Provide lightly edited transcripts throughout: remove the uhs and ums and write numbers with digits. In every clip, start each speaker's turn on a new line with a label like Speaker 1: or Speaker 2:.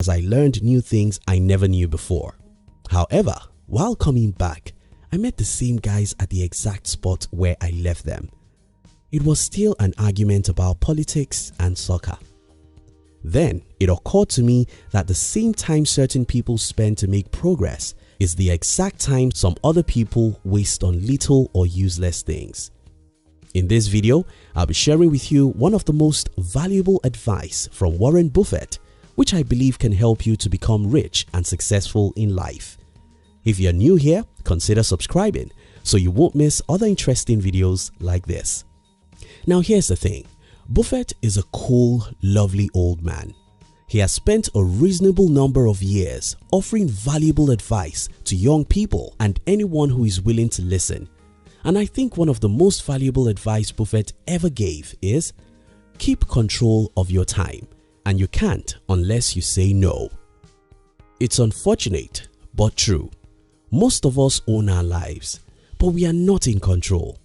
Speaker 1: as I learned new things I never knew before. However, while coming back, I met the same guys at the exact spot where I left them. It was still an argument about politics and soccer. Then it occurred to me that the same time certain people spend to make progress is the exact time some other people waste on little or useless things. In this video, I'll be sharing with you one of the most valuable advice from Warren Buffett, which I believe can help you to become rich and successful in life. If you're new here, consider subscribing so you won't miss other interesting videos like this. Now here's the thing, Buffett is a cool, lovely old man. He has spent a reasonable number of years offering valuable advice to young people and anyone who is willing to listen. And I think one of the most valuable advice Buffett ever gave is keep control of your time, and you can't unless you say no. It's unfortunate but true. Most of us own our lives, but we are not in control.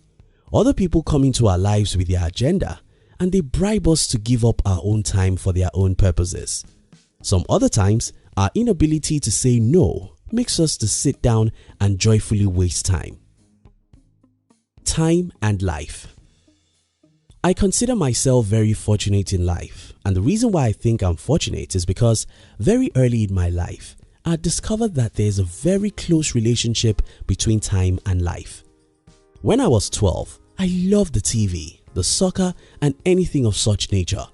Speaker 1: Other people come into our lives with their agenda and they bribe us to give up our own time for their own purposes. Some other times, our inability to say no makes us to sit down and joyfully waste time. Time and life. I consider myself very fortunate in life, and the reason why I think I'm fortunate is because very early in my life, I discovered that there's a very close relationship between time and life. When I was 12, I loved the TV, the soccer and anything of such nature.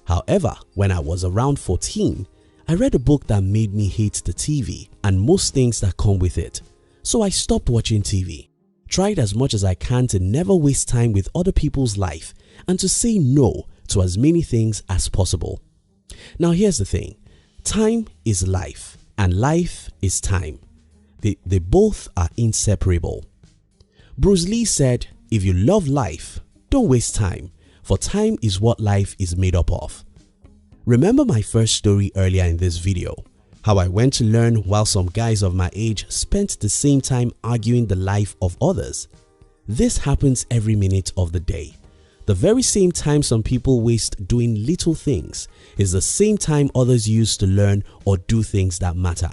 Speaker 1: However, when I was around 14, I read a book that made me hate the TV and most things that come with it. So I stopped watching TV. Tried as much as I can to never waste time with other people's life and to say no to as many things as possible. Now here's the thing, time is life and life is time. They both are inseparable. Bruce Lee said, if you love life, don't waste time, for time is what life is made up of. Remember my first story earlier in this video, how I went to learn while some guys of my age spent the same time arguing the life of others. This happens every minute of the day. The very same time some people waste doing little things is the same time others use to learn or do things that matter.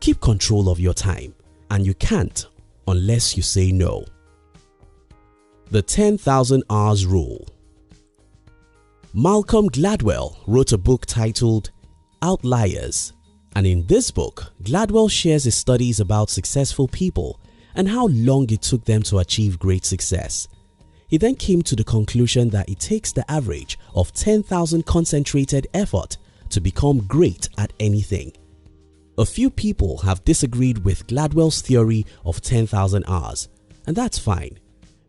Speaker 1: Keep control of your time, and you can't unless you say no. The 10,000 Hours Rule. Malcolm Gladwell wrote a book titled Outliers, and in this book, Gladwell shares his studies about successful people and how long it took them to achieve great success. He then came to the conclusion that it takes the average of 10,000 concentrated effort to become great at anything. A few people have disagreed with Gladwell's theory of 10,000 hours, and that's fine.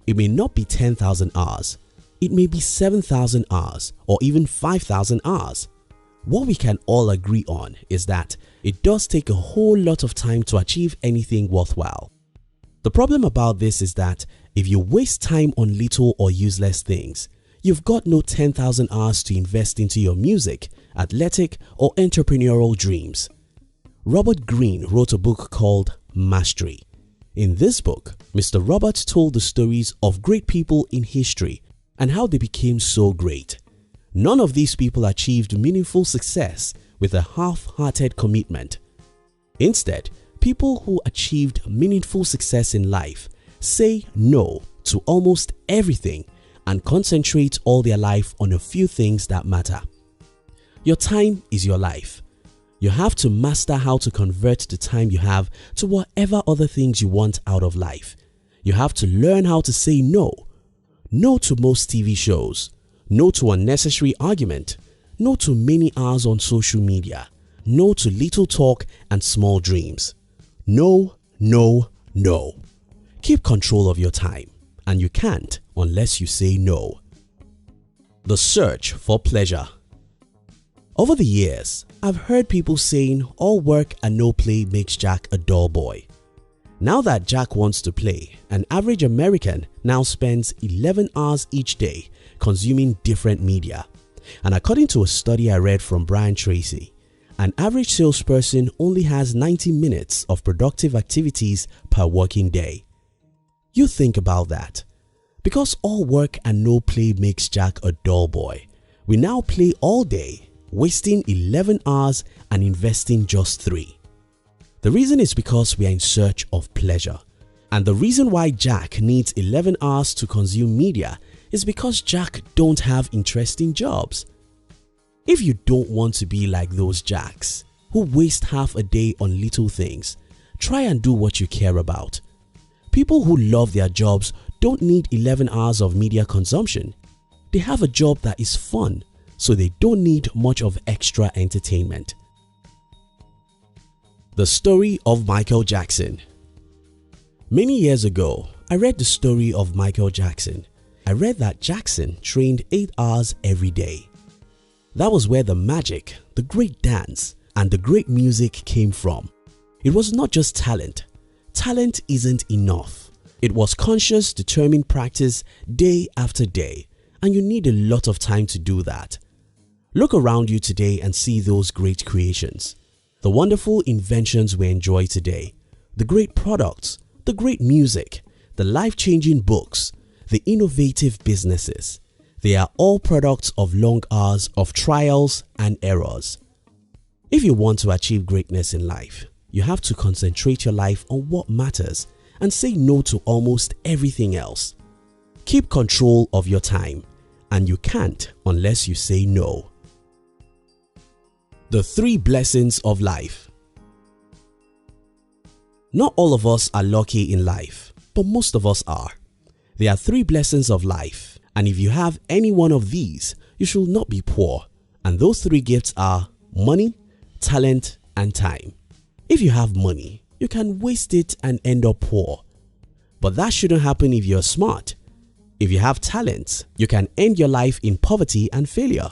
Speaker 1: It may not be 10,000 hours, it may be 7,000 hours or even 5,000 hours. What we can all agree on is that it does take a whole lot of time to achieve anything worthwhile. The problem about this is that if you waste time on little or useless things, you've got no 10,000 hours to invest into your music, athletic or entrepreneurial dreams. Robert Greene wrote a book called Mastery. In this book, Mr. Robert told the stories of great people in history and how they became so great. None of these people achieved meaningful success with a half-hearted commitment. Instead, people who achieved meaningful success in life say no to almost everything and concentrate all their life on a few things that matter. Your time is your life. You have to master how to convert the time you have to whatever other things you want out of life. You have to learn how to say no. No to most TV shows. No to unnecessary argument. No to many hours on social media. No to little talk and small dreams. No, no, no. Keep control of your time, and you can't unless you say no. The search for pleasure. Over the years, I've heard people saying all work and no play makes Jack a dull boy. Now that Jack wants to play, an average American now spends 11 hours each day consuming different media. And according to a study I read from Brian Tracy, an average salesperson only has 90 minutes of productive activities per working day. You think about that. Because all work and no play makes Jack a dull boy, we now play all day, wasting 11 hours and investing just 3? The reason is because we are in search of pleasure. And the reason why Jack needs 11 hours to consume media is because Jack don't have interesting jobs. If you don't want to be like those Jacks who waste half a day on little things, try and do what you care about. People who love their jobs don't need 11 hours of media consumption. They have a job that is fun, so they don't need much of extra entertainment. The story of Michael Jackson. Many years ago, I read the story of Michael Jackson. I read that Jackson trained 8 hours every day. That was where the magic, the great dance, and the great music came from. It was not just talent. Talent isn't enough. It was conscious, determined practice day after day, and you need a lot of time to do that. Look around you today and see those great creations. The wonderful inventions we enjoy today, the great products, the great music, the life-changing books, the innovative businesses. They are all products of long hours of trials and errors. If you want to achieve greatness in life, you have to concentrate your life on what matters and say no to almost everything else. Keep control of your time, and you can't unless you say no. The 3 blessings of life. Not all of us are lucky in life, but most of us are. There are 3 blessings of life, and if you have any one of these, you should not be poor. And those 3 gifts are money, talent, and time. If you have money, you can waste it and end up poor. But that shouldn't happen if you're smart. If you have talent, you can end your life in poverty and failure.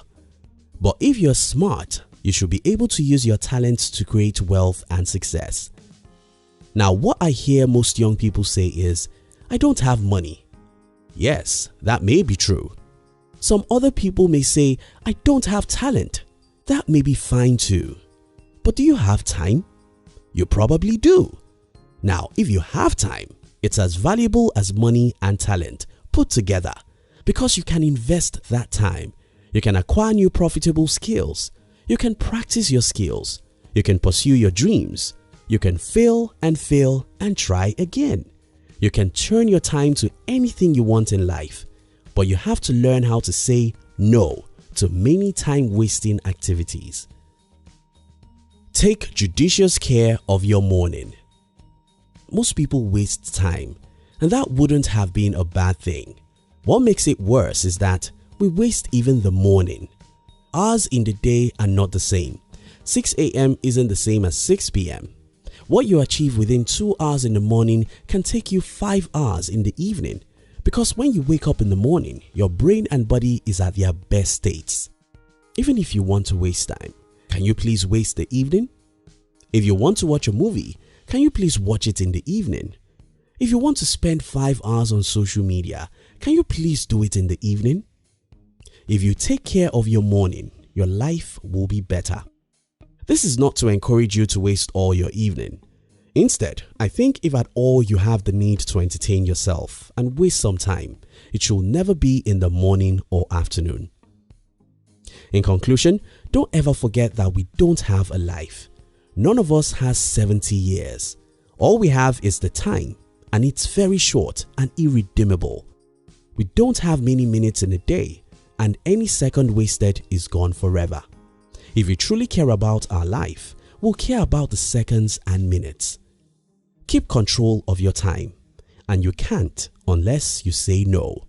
Speaker 1: But if you're smart, you should be able to use your talents to create wealth and success. Now, what I hear most young people say is, I don't have money. Yes, that may be true. Some other people may say, I don't have talent. That may be fine too. But do you have time? You probably do. Now, if you have time, it's as valuable as money and talent put together, because you can invest that time. You can acquire new profitable skills. You can practice your skills. You can pursue your dreams. You can fail and try again. You can turn your time to anything you want in life, but you have to learn how to say no to many time-wasting activities. Take judicious care of your morning. Most people waste time, and that wouldn't have been a bad thing. What makes it worse is that we waste even the morning. Hours in the day are not the same. 6 a.m. isn't the same as 6 p.m. What you achieve within 2 hours in the morning can take you 5 hours in the evening, because when you wake up in the morning, your brain and body is at their best states. Even if you want to waste time, can you please waste the evening? If you want to watch a movie, can you please watch it in the evening? If you want to spend 5 hours on social media, can you please do it in the evening? If you take care of your morning, your life will be better. This is not to encourage you to waste all your evening. Instead, I think if at all you have the need to entertain yourself and waste some time, it should never be in the morning or afternoon. In conclusion, don't ever forget that we don't have a life. None of us has 70 years. All we have is the time, and it's very short and irredeemable. We don't have many minutes in a day, and any second wasted is gone forever. If we truly care about our life, we'll care about the seconds and minutes. Keep control of your time, and you can't unless you say no.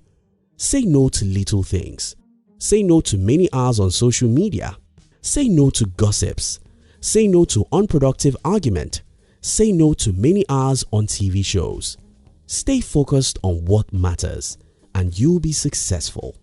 Speaker 1: Say no to little things. Say no to many hours on social media. Say no to gossips. Say no to unproductive argument. Say no to many hours on TV shows. Stay focused on what matters, and you'll be successful.